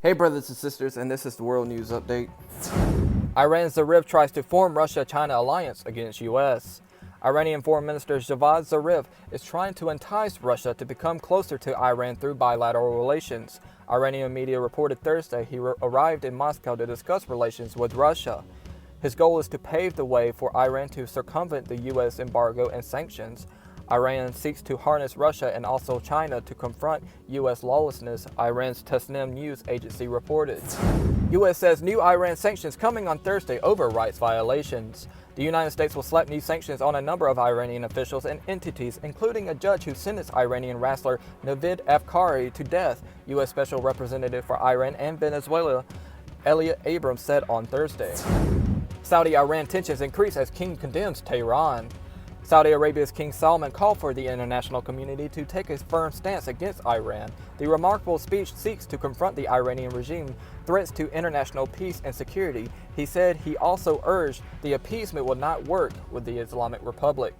Hey brothers and sisters, and this is the World News Update. Iran's Zarif tries to form Russia-China alliance against U.S. Iranian Foreign Minister Javad Zarif is trying to entice Russia to become closer to Iran through bilateral relations. Iranian media reported Thursday he arrived in Moscow to discuss relations with Russia. His goal is to pave the way for Iran to circumvent the U.S. embargo and sanctions. Iran seeks to harness Russia and also China to confront U.S. lawlessness, Iran's Tasnim news agency reported. U.S. says new Iran sanctions coming on Thursday over rights violations. The United States will slap new sanctions on a number of Iranian officials and entities, including a judge who sentenced Iranian wrestler Navid Afkari to death, U.S. Special Representative for Iran and Venezuela Elliot Abrams said on Thursday. Saudi-Iran tensions increase as King condemns Tehran. Saudi Arabia's King Salman called for the international community to take a firm stance against Iran. The remarkable speech seeks to confront the Iranian regime threats to international peace and security. He said he also urged the appeasement will not work with the Islamic Republic.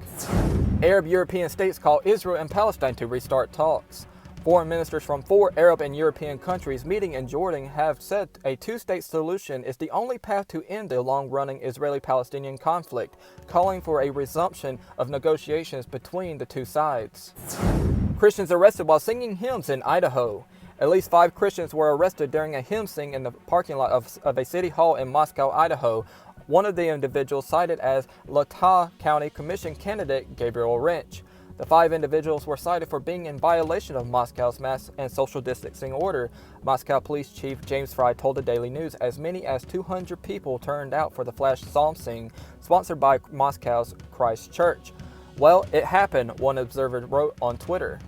Arab European states call Israel and Palestine to restart talks. Foreign ministers from 4 Arab and European countries meeting in Jordan have said a two-state solution is the only path to end the long-running Israeli-Palestinian conflict, calling for a resumption of negotiations between the two sides. Christians arrested while singing hymns in Idaho. At least 5 Christians were arrested during a hymn sing in the parking lot of a city hall in Moscow, Idaho. One of the individuals cited as Latah County Commission candidate Gabriel Wrench. The 5 individuals were cited for being in violation of Moscow's mask and social distancing order. Moscow Police Chief James Fry told the Daily News as many as 200 people turned out for the flash psalm sing, sponsored by Moscow's Christ Church. Well, it happened, one observer wrote on Twitter.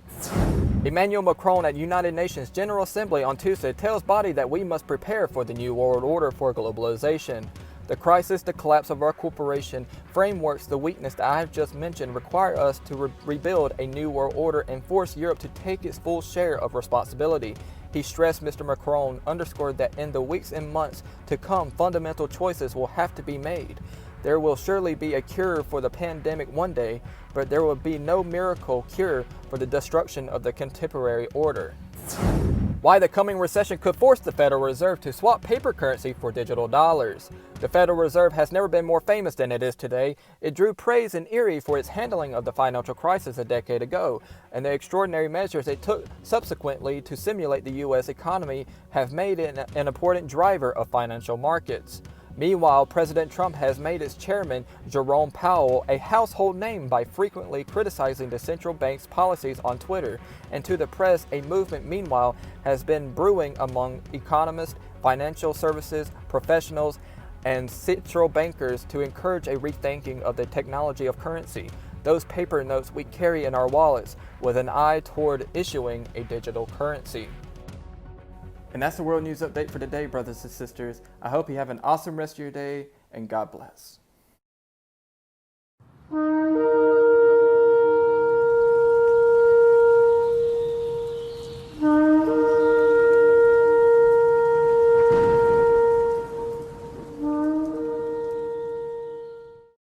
Emmanuel Macron at United Nations General Assembly on Tuesday tells body that we must prepare for the new world order for globalization. The crisis, the collapse of our cooperation frameworks, the weakness that I have just mentioned require us to rebuild a new world order and force Europe to take its full share of responsibility. He stressed Mr. Macron underscored that in the weeks and months to come, fundamental choices will have to be made. There will surely be a cure for the pandemic one day, but there will be no miracle cure for the destruction of the contemporary order. Why the coming recession could force the Federal Reserve to swap paper currency for digital dollars. The Federal Reserve has never been more famous than it is today. It drew praise in Erie for its handling of the financial crisis a decade ago, and the extraordinary measures it took subsequently to simulate the U.S. economy have made it an important driver of financial markets. Meanwhile, President Trump has made its chairman, Jerome Powell, a household name by frequently criticizing the central bank's policies on Twitter. And to the press, a movement, meanwhile, has been brewing among economists, financial services, professionals, and central bankers to encourage a rethinking of the technology of currency, those paper notes we carry in our wallets, with an eye toward issuing a digital currency. And that's the World News Update for today, brothers and sisters. I hope you have an awesome rest of your day, and God bless.